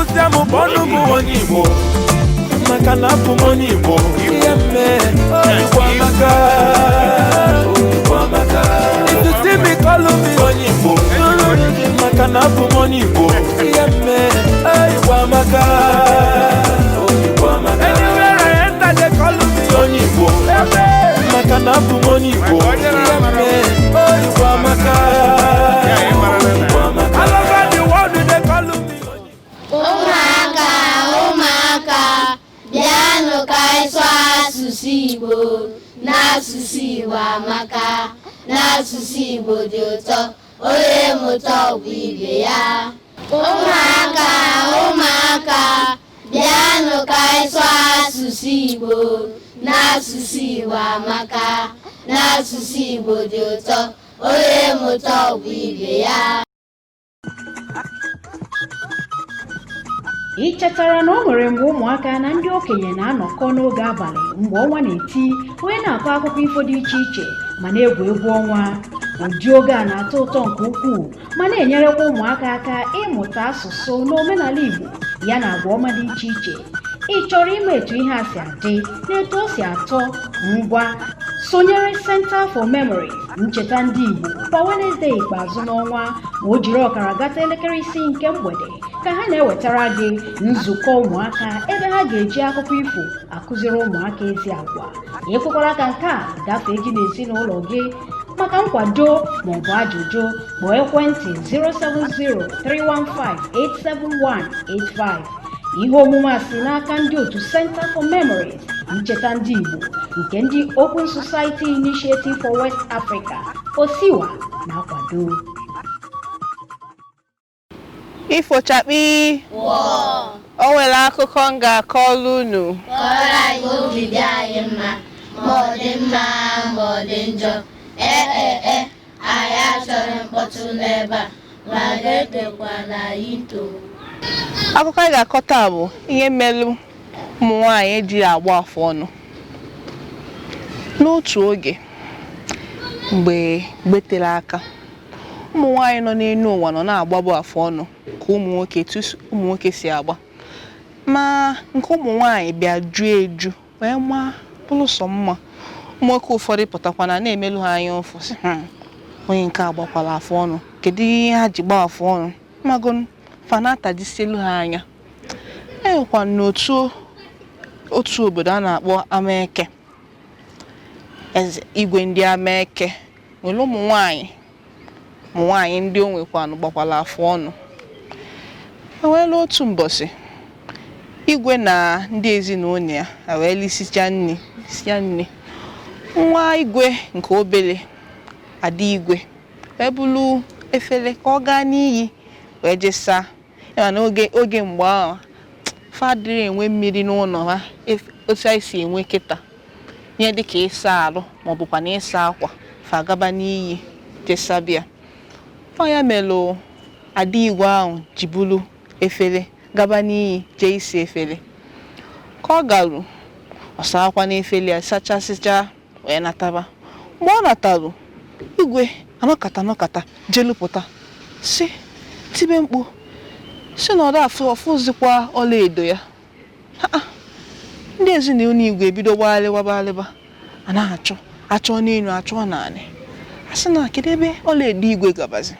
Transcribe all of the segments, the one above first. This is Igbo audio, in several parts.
siamo bono buonimo makana bumonimo yemme UMUAKA UMUAKA you see me call me bonimo makana bumonimo yemme UMUAKA UMUAKA anywhere I enter they call me bonimo makana bumonimo yemme UMUAKA all over the world they call me UMUAKA UMUAKA bịanụ ka anyị sụọ asụsụ Igbo n'asụsụ Igbo amaka n'asụsụ Igbo dị ụtọ onye mụta ọgwụ ibe ya UMUAKA UMUAKA bịanụ ka anyị sụọ asụsụ Igbo n'asụsụ Igbo amaka n'asụsụ Igbo dị ụtọ onye mụta ọgwụ ibe ya. Ị chetara na o nwere mgbe ụmụaka na ndị okenye na-anọkọ n'oge abalị mgbe ọnwa na-eti wee na-akọ akụkọ ifo dị iche iche ma na-egwu egwu ọnwa. Ụdị oge a na-atọ ụtọ nke ukwuu ma na-enyerekwa ụmụaka aka ịmụta asụsụ na omenala Igbo ya na agwa ọma dị iche iche. Ị chọrọ ime etu ihe a si adị na etu o si atọ? Ngwa sonyere Center for Memory ncheta ndị Igbo kwa Wednesday ikpeazụ n'ọnwa ma o jiri ọkara gata elekere 6 nke mgbede ka ha na-ewetara gị nzukọ ụmụaka ebe ha ga-eji akụkọ ifo akụziri ụmụaka ezi agwa. Ekwekwara ka nke a gafee gị n'ezinụlọ gị. Maka nkwado ma ọ bụ ajụjụ kpọọ ekwentị 070-315-87185. Ihe omume a si n'aka ndị otu Center for Memory ncheta ndị Igbo nke ndị Open Society Initiative for West Africa OSIWA na-akwado. Ifochakpi o nwere akụkọ m ga-akọrọ unu. Kọrọ anyị obi dị anyị mma ma ọ dị mma ma ọ dị njọ. Anyị achọrọ mkpọtụ n'ebe a ma ga-ekekwa na anyị too. Akụkọ anyị ga-akọ taa bụ ihe mere ụmụ nwaanyị eji agba afụ ọnụ. N'otu oge mgbe gbetere aka, ụmụ nwaanyị nọ n'elu ụwa nọ na-agbabụ afụ ọnụ ka ụmụ nwoke si agba. Ma nke ụmụ nwaanyị bịa juo eju wee maa bụrụ sọ mma. Ụmụ nwoke ụfọdụ pụtakwana na-emelu ha anya ụfụ sị onye nke agbakwala afụ ọnụ, kedu ihe ha ji gbaa afụ ọnụ? Magonu fanata jisielu ha anya. Enwekwa n'otu obodo a na-akpọ Amaeke. Eze igwe ndị Amaeke nwere ụmụ nwaanyị ndị o nwekwanụ gbakwala afụ ọnụ. Enweela otu mbọsị igwe na ndị ezinụlọ ya wee lisichaa nne. Nwa igwe nke obere ada igwe wee bulu efere ka ọ gaa n'iyi wee jesa. Ya na oge mgbe ahụ fadịrị enwe mmiri n'ụlọ ha otu anyị si enwe kịta, ihe dịka ịsa arụ ma ọ bụkwa na ịsa akwa fa gaba n'iyi jesabịa. Ya melụ ada igwe ahụ ji bulu efere gaba n'iyi jee isi efere. Ka ọ garu ọ saa akwa n'efere ya sachasịcha wee nataba. Mgbe ọ natarụ igwe anọkata jelupụta si tibe mkpu si na ọda ọfụzikwa ọlaedo ya. Ndị ezinụlọ igwe ebido gbaghalịba a na-achọ n'elu achọ naanị. A sị na kedu ebe ọlaedo igwe gabazi?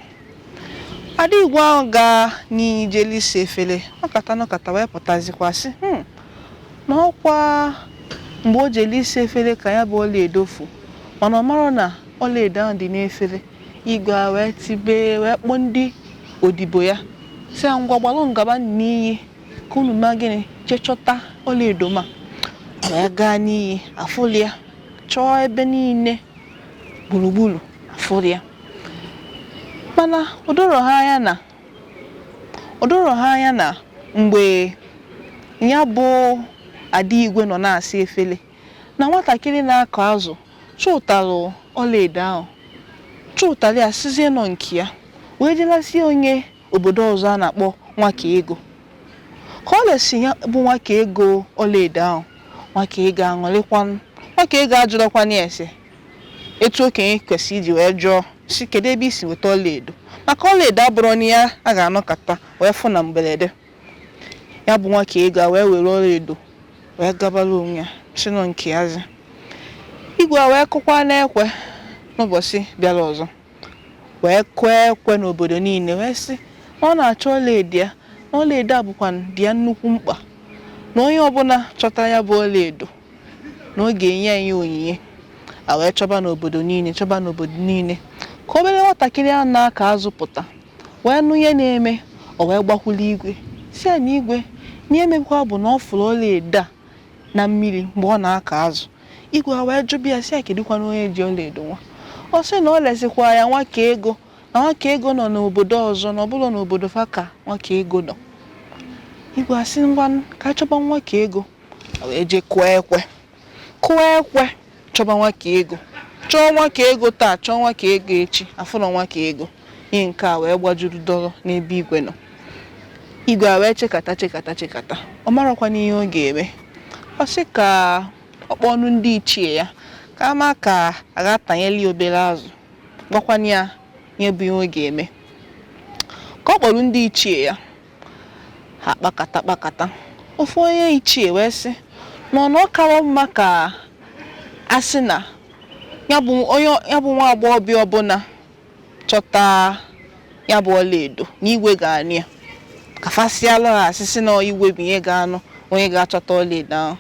Ada igwe ahụ gaa n'iyi jelisi efere nọkata wee pụtazikwa sị na ọkwa mgbe o jelisi efere ka ya bụ ọlaedo fu, mana ọ mara na ọlaedo ahụ dị n'efere. Igwe a wee tibe wee kpọọ ndị odibo ya sị ngwa gbalụ ngaba n'iyi ka unu ma gịnị jee chọta ọlaedo ma. Wee gaa n'iyi afụli ya, chọọ ebe niile gburugburu afụli ya. Mana o doro ha anya na mgbe ya bụ ada igwe nọ na-asa efere na nwatakịrị na-akọ azụ chụtalụ ọlaedo ahụ, chụtalị ya sizie nọ nke ya wee jelasie onye obodo ọzọ a na-akpọ Nwakaego. Ka ọ lesi ya bụ Nwakaego ọlaedo ahụ, Nwakaego aṅụrịkwanụ. Nwakaego ajụrọkwana ya ese etu okenye kwesị iji wee jụọ si kedu ebe isi weta ọlaedo, maka ọlaedo abụrụ na ya a ga-anọkata wee fụ na mberede. ya bụ nwa ka ego a wee were ọla edo wee gabara onwe ya chinọ nke yazi. Igwe a wee kụkwa n'ekwe n'ụbọchị bịara ọzọ wee kwee ekwe n'obodo niile wee sị na ọ na-achọ ọla edo ya, na ọla edo a bụkwa dị ya nnukwu mkpa, na onye ọbụla chọtara ya bụ ọla edo na ọ ga-enye ya onyinye. A wee chọba n'obodo niile ka obere nwatakịrị a na-aka azụ pụta wee nụ ihe na-eme, o wee gbakwula igwe si ya na igwe na emekwa bụ na ọ fụrụ ọla edo a na mmiri mgbe ọ na-aka azụ. Igwe a wee jụbịa ya si ya kedụkwa na onye ji ọla edo nwa. Ọ sị na ọ lesikwa ya nwa ka ego, na nwa ka ego nọ n'obodo ọzọ na ọ bụrụ n'obodo fa ka nwa ka ego nọ. Igwe asị ngwa ka chọba nwa ka ego, wee je kụọ ekwe chọba nwa ka ego, chọọ nwa ka ego taa, chọọ nwa ka ego echi, afụrọ nwa ka ego. Ihe nke a wee gbajuru dọrọ n'ebe igwe nọ. Igwe a wee chekata ọ marakwa n'ihe ọ ga-eme. Ọ sị ka ọ kpọọ ọnụ ndị ichie ya ka ama ka a ga-atanyeli obere azụ, gwakwana ya ihe bụ ihe ọ ga-eme. Ka ọ kpọrọ ndị ichie ya, ha kpakata. Ofu onye ichie wee sị na ọ kawa mma ka a sị na ya bụ nwa agbọghọbịa ọbụla chọta ya bụ ọla edo na igwe ga-anị ya, ka fasịalụ ha asịsị na igwe bụ ihe ga-anụ onye ga-achọta ọla edo ahụ.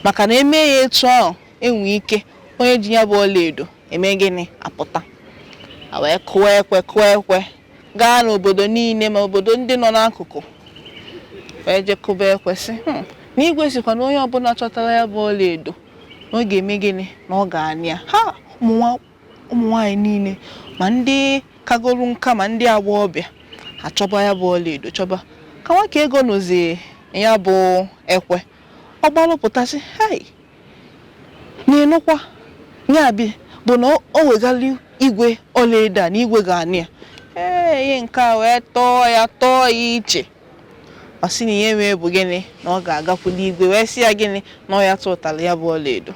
Maka na eme ya etu ahụ, enwe ike onye ji ya bụ ọla edo eme gịnị apụta. A wee kụọ ekwe gaa n'obodo niile ma obodo ndị nọ n'akụkụ wee je kụba ekwe sị na igwe sikwa na onye ọbụla chọtara ya bụ ọla edo na ọ ga-eme gịnị na ọ ga-anị ya. Ha ụmụ nwaanyị niile ma ndị kagoro nka ma ndị agbọghọbịa achọba ya bụ ọla edo chọba. Ka nwa ka ego nọzie ya bụ ekwe, ọ gbalụpụtasị hei na-enukwa ya bịa bụ na o wegali igwe ọla edo a na igwe ga-anị ya. Ihe nke a wee tọọ ya iche. Ọ sị na ihe mee bụ gịnị na ọ ga-agakwula igwe wee sị ya gịnị na ọ ya tụtara ya bụ ọla edo.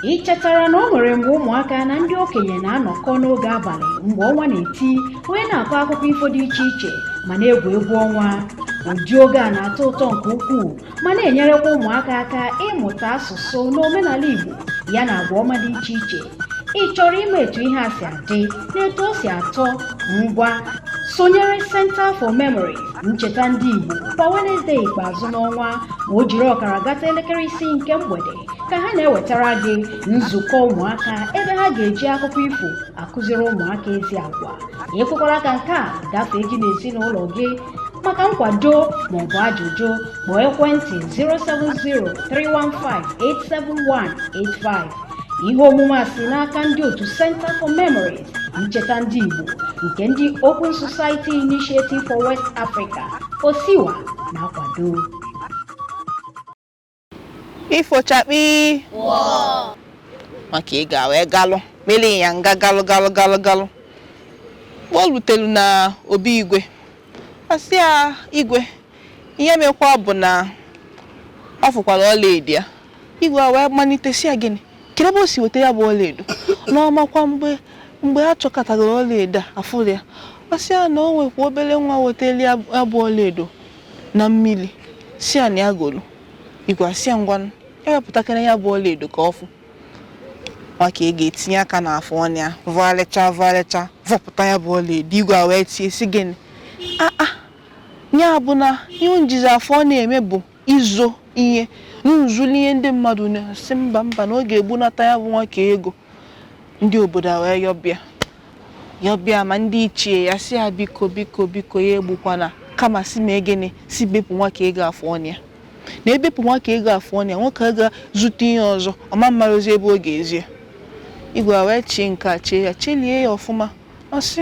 Ị chetara na o nwere mgbe ụmụaka na ndị okenye na-anọkọ n'oge abalị mgbe ọnwa na-eti wee na-akọ akụkọ ifo dị iche iche ma na-egwu egwu ọnwa. Ụdị oge a na-atọ ụtọ nke ukwuu ma na-enyerekwa ụmụaka aka ịmụta asụsụ na omenala Igbo ya na agwa ọma dị iche iche. Ị chọrọ ime etu ihe a si adị na etu o si atọ? Ngwa sonyere Center for Memory ncheta ndị Igbo kwa Wednesday ikpeazụ n'ọnwa ma o jiri ọkara gata elekere 6 nke mgbede ka ha na-ewetara gị nzukọ ụmụaka ebe ha ga-eji akụkọ ifo akụziri ụmụaka ezi agwa. Ekwekwara ka nke a gafee gị n'ezinụlọ gị. Maka nkwado maọbụ ajụjụ kpọọ ekwentị 070-315-87185. Ihe omume a si n'aka ndị otu Center for Memories ncheta ndị Igbo nke ndị Open Society Initiative for West Africa OSIWA na-akwado. Ifochakpi maka ị ga wee galụ mere ya nga galụ. O rutelu na obi igwe, asị ya igwe ihe mekwa bụ na ọ fụkwara ọla edo ya. Igwe a wee malite si ya gịnị kere ebe o si weta ya bụ ọla edo na ọmakwa mgbe a chọkọtara ọla edo afụrụ ya. Asị ya na o nwekwa obere nwa weteli ya bụ ọla edo na mmiri si ya na ya golu. Igwe asị ya ngwanụ ewepụtakana ya bụ ọla edo ka ọfụ. Maka ị ga-etinye aka n'afọ ọnụ ya vọlecha vọpụta ya bụ ọla edo. Igwe a wee tie si gịnị ya bụ na ihe njizi afọ na-eme bụ izo ihe n'uzuli ihe ndị mmadụ na-asị mba na ọ ga-egbunata ya bụ nwa ka ego. Ndị obodo a wee yọbịa ma ndị ichie ya si ya biko ya egbukwana, kama si mee gịnị si bepụ nwa ka ego afọ ọnụ ya. Na ebepụ nwa ka ego afọ ọnụ ya, nwoke ga-zụta ihe ọzọ ọma mmarozi ebe ọ ga-ezi ya. Igwe a wee chie nke a chelie ya ọfụma. Ọ sị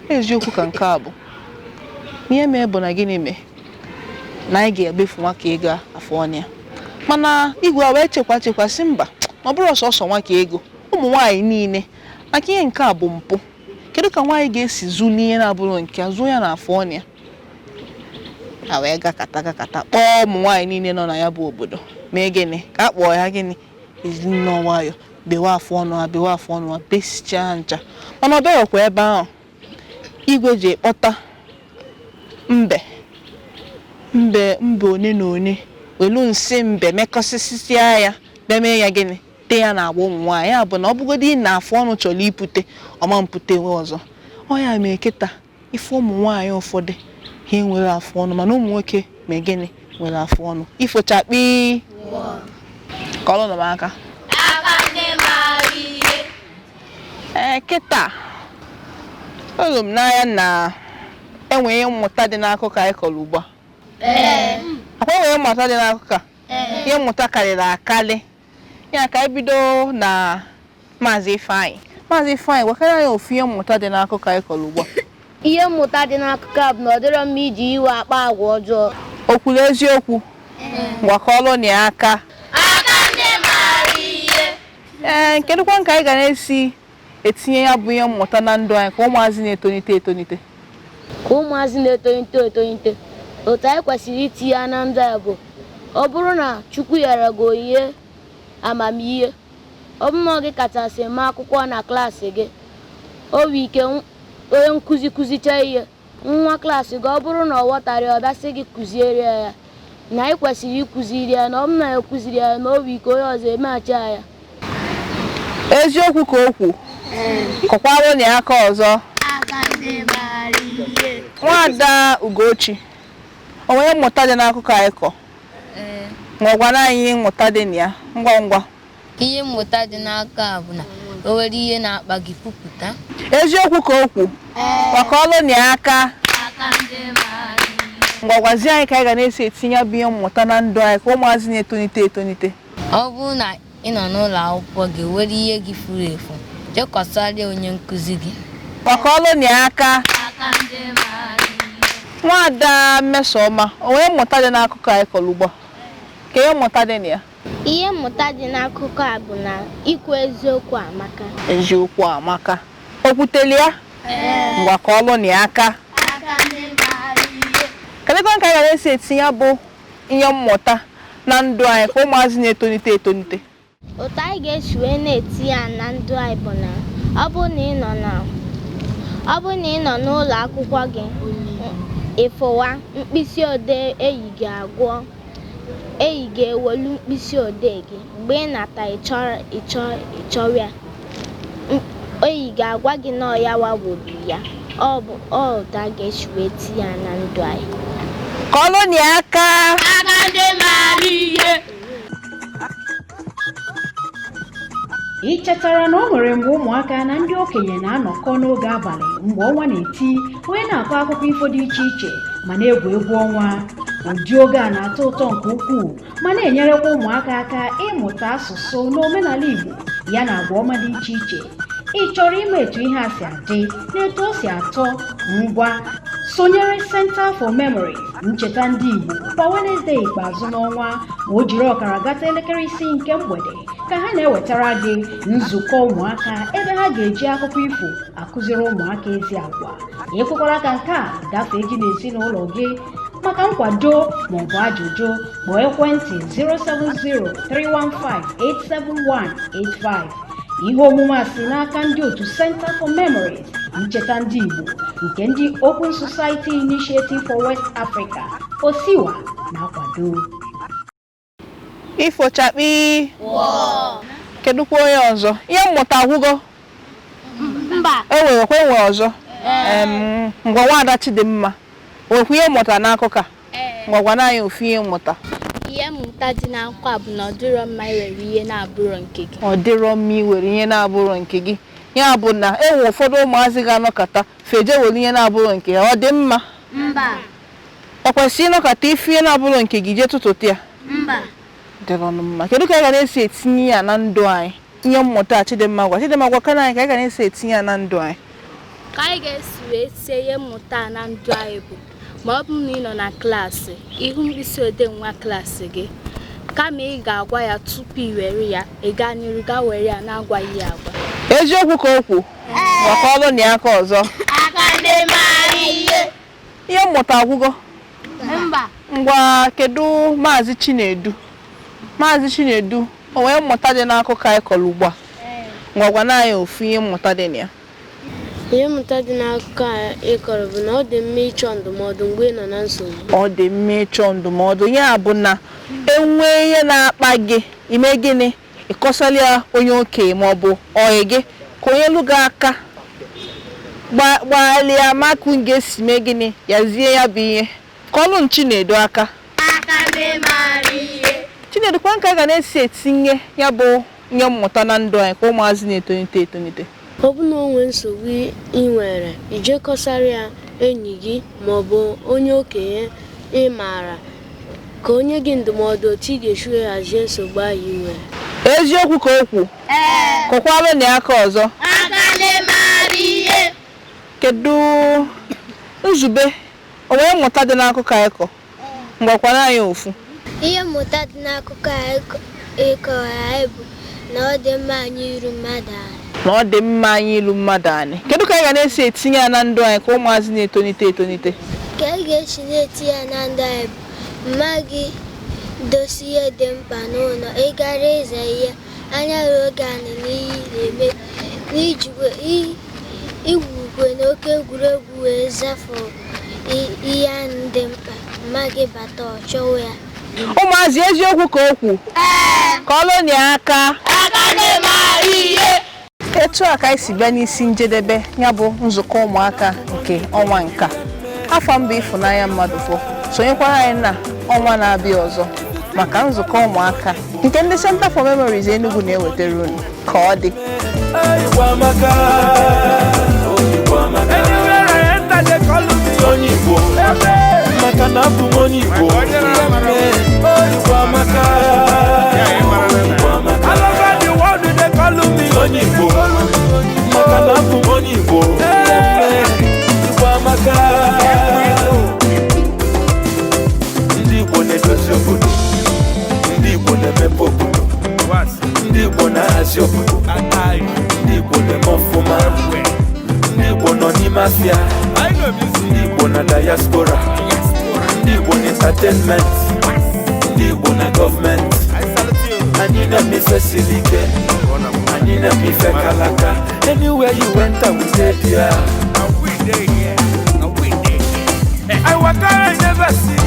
eziokwu ka nke a bụ ihe mee bụ na gịnị mee na anyị ga-ebefu nwa ka ego afọ ọnụ ya. Mana igwe a wee chekwa sị mba ọ bụrụ ọsọsọ nwa ka ego, ụmụ nwaanyị niile maka ihe nke a bụ mpụ. Kedu ka nwaanyị ga-esi zuli ihe na-abụrụ nke a zụọ ya n'afọ ọnụ ya? A wee gakata kpọọ ụmụ nwaanyị niile nọ na ya bụ obodo mee gịnị ka a kpọọ ya gịnị ezinụlọ nwayọ bewe afọ ọnụ besichaa ncha. Mana ọ bịaghịkwa ebe ahụ. Igwe ji kpọta mbe one na one welu nsị mbe mekọsịsịa ya beme ya gịnị te ya na agba ụmụ nwaanyị ya bụ na ọ bụgodị na afọ ọnụ chọrọ ipute ọma mpute nwe ọzọ ọ ya mee kịta ife ụmụ nwaanyị ụfọdụ ha nwere afọ ọnụ mana ụmụ nwoke mee gịnị nwere afọ ọnụ ifochakpi kọlụ nọ m aka kịta olu m n'anya na enweghị mmụta dị n'akụkọ anyị kọrọ ugbu a akwa enweghị mmụta dị n'akụkọ ihe mmụta karịrị akarị ya ka anyị bido na Maazị Ifeanyị gwakara anyị ofu ihe mmụta dị n'akụkọ anyị kọrọ ugbu a. Ihe mmụta dị n'akụkọ a bụ na ọ dịrọ mma iji iwe akpa agwa ọjọọ. O kwuru eziokwu gwakọọlụ na ya aka ndị maara ihe. Kedụkwa nke anyị ga na-esi etinye ya bụ ihe mmụta na ndụ anyị ka ụmụazị na-etonite Ka ụmụazị na-etonite otu anyị kwesịrị itinye ya na ndụ anyị bụ ọ bụrụ na Chukwu nyere gị onyinye amamihe ọ bụ na gị kachasị ma akwụkwọ na klaasị gị obi ike onye nkụzi kụzicha ihe nwa klaasị gị ọ bụrụ na ọ ghọtara ọ bịasị gị kụziere ya na anyị kwesịrị ịkụziri ya na ọ bụ na ya kụziri ya na obi ike onye ọzọ emeghachi ya. Eziokwu ka okwu kọkwara na aka ọzọ Nwada Ugochi o nwere mmụta dị n'akụkọ anyị kọ ngwagwana anyị mmụta dị na ya ngwa ihe mmụta dị n'aka bụ na o nwere ihe na-akpa gị pụpụta. Eziokwu ka okwu maka ọlụ na aka ngwagwazi anyị ka anyị ga na-esi etinye bụ ihe mmụta na ndụ anyị ka ụmụazị na-etonite Ọ bụrụ na ị nọ n'ụlọ akwụkwọ gị were ihe gị furu efu jekọsarịa onye nkụzi gị maka ọlụ na aka Nwada Mmesoma o nwere mmụta dị n'akụkọ anyị kọrọ ugbu a ka ihe mmụta dị na ya. Ihe mmụta dị n'akụkọ a bụ na ikwu eziokwu amaka. Eziokwu amaka o kwuteli ya ngwa ka ọlụ na aka kedụkwa nke anyị ga na-esi etinye bụ ihe mmụta na ndụ anyị ka ụmụazị na-etonite Otu anyị ga-esi wee na-etinye ya na ndụ anyị bụ na ọ bụrụ na ị nọ n'ụlọ akwụkwọ gị ịfụwa mkpịsị odee eyi gị agwọ eyi ga-ewelu mkpịsị odee gị mgbe ị nata ịchọrọ ya eyi ga-agwa gị na ọya wawobi ya ọ bụ ọda ga-esi wee tinye ya na ndụ anyị ka ọlụ na aka ndị maara ihe. Ị chetara na o nwere mgbe ụmụaka na ndị okenye na-anọkọ n'oge abalị mgbe ọnwa na-eti wee na-akọ akụkọ ifo dị iche iche ma na-egwu egwu ọnwa. Ụdị oge a na-atọ ụtọ nke ukwuu ma na-enyerekwa ụmụaka aka ịmụta asụsụ na omenala Igbo ya na agwa ọma dị iche iche. Ị chọrọ ime etu ihe a si adị na etu o si atọ ngwa sonyere Center for Memory ncheta ndị Igbo kwa Wednesday ikpeazụ n'ọnwa ma o jiri ọkara gata elekere 6 nke mgbede ka ha na-ewetara gị nzukọ ụmụaka ebe ha ga-eji akụkọ ifo akụziri ụmụaka ezi agwa. Ekwekwara ka nke a gafee gị n'ezinụlọ gị. Maka nkwado maọbụ ajụjụ kpọọ ekwentị 070-315-87185. Ihe omume a si n'aka ndị otu Center for Memories ncheta ndị Igbo nke ndị Open Society Initiative for West Africa OSIWA na-akwado. Ifochakpi kedụkwa onye ọzọ ihe mmụta agwụgo Mba. enwe ọzọ ngwa Nwada Chidimma nwekwa ihe mmụta n'akụkọ a ngwagwana anyị ofu ihe mmụta. Ihe mmụta dị n'akụkọ a bụ na ọ dịrọ mma iwere ihe na-abụrụ nke gị. Ọ dịrọ mma iwere ihe na-abụrụ nke gị ya bụ na enwe ụfọdụ ụmụazị ga-anọkọta feje were ihe na-abụrụ nke ya ọ dị mma. Mba. Ọ kwesịrị ịnọkọta ife ihe na-abụrụ nke gị jee tụtụtụ ya. Mba. Dịrọ mma kedu ka anyị ga na-esi etinye ya na ndụ anyị ihe mmụta Chidimma gwa kana anyị ka anyị ga na-esi etinye ya na ndụ anyị. Ka anyị ga-esi wee tie ihe mmụta na ndụ anyị bụ ma ọ bụrụ na ị nọ na klaasị ihu mkpịsị odee nwa klaasị gị kama ị ga-agwa ya tupu ị were ya ị gaa n'iru gaa were ya na-agwaghị ya agwa. Eziokwu ka okwu maka ọlụ na aka ọzọ ihe mmụta agwụgo. Mba. Ngwa kedu Maazị Chinedu o nwere mmụta dị n'akụkọ anyị kọrọ ugbu a ngwagwana anyị ofu ihe mmụta dị na ya. ihe mmụta dị n'akụkọ a ịkọrọ bụ na ọ dị mma ịchọ ndụmọdụ mgbe ị nọ na nsogbu. Ọ dị mma ịchọ ndụmọdụ ya bụ na enwee ihe na-akpa gị ime gịnị ịkọsala ya onye okenye ma ọ bụ ọyị gị ka onye lụ gị aka gbalịa maka ga-esi mee gịnị yazie ya bụ ihe ka ọlụ Chinedu aka Chinedu kwa nka ga na-esi etinye ya bụ nye mmụta na ndụ anyị ka ụmụazị na-etonite etonite. Ọ bụ na o nwee nsogbu ị nwere ijekọsara ya enyi gị ma ọ bụ onye okenye ị maara ka onye gị ndụmọdụ otu ị ga-esi hazie nsogbu ahụ ị nwere. Eziokwu ka okwu kọkwara na aka ọzọ. Kedu nzube o nwere mmụta dị n'akụkọ ịkọ ngwakwana anyị ofu. Ihe mmụta dị n'akụkọ ịkọ anyị bụ na ọ dị mma anyị iru mmadụ anyị. Na ọ dị mma anyị ilu mmadụ anyị. Kedu ka anyị ga na-esi etinye ya na ndụ anyị ka ụmụazị na-etonite etonite? Ka anyị ga-esi na-etinye ya na ndụ anyị bụ mma gị dosi ihe dị mkpa n'ụlọ ịgara ịza ihe anya ruo oge anyị n'ihe na-eme n'ijikwa igwukwe n'oke egwuregwu wee zafụ ihe anyị dị mkpa mma gị bata ọ chọwa ya. Ụmụazị eziokwu ka okwu ka ọlụ nye aka etu a ka anyị si bịa n'isi njedebe ya bụ nzukọ ụmụaka nke ọnwa nka afọ mbụ Ịfụnanya Mmadụfọ. Sonyekwara anyị na ọnwa na-abịa ọzọ maka nzukọ ụmụaka nke ndị Center for Memories Enugu na-ewetara unu ka ọ dị. Maka na abụ m onye Igbo onye Igbo maka na abụ m onye Igbo ndị Igbo na-edozi obodo, ndị Igbo na-emepe obodo, ndị Igbo na-ahazi obodo, ndị Igbo na-eme ọfụma, ndị Igbo nọ n'ime afịa, ndị Igbo na diaspora, ndị Igbo na entertainment, ndị Igbo na gọọmenti. Anyị na-eme ife siri ike, anyị na-eme ife kalaka. Anywhere you enter we dey there. I waka I never see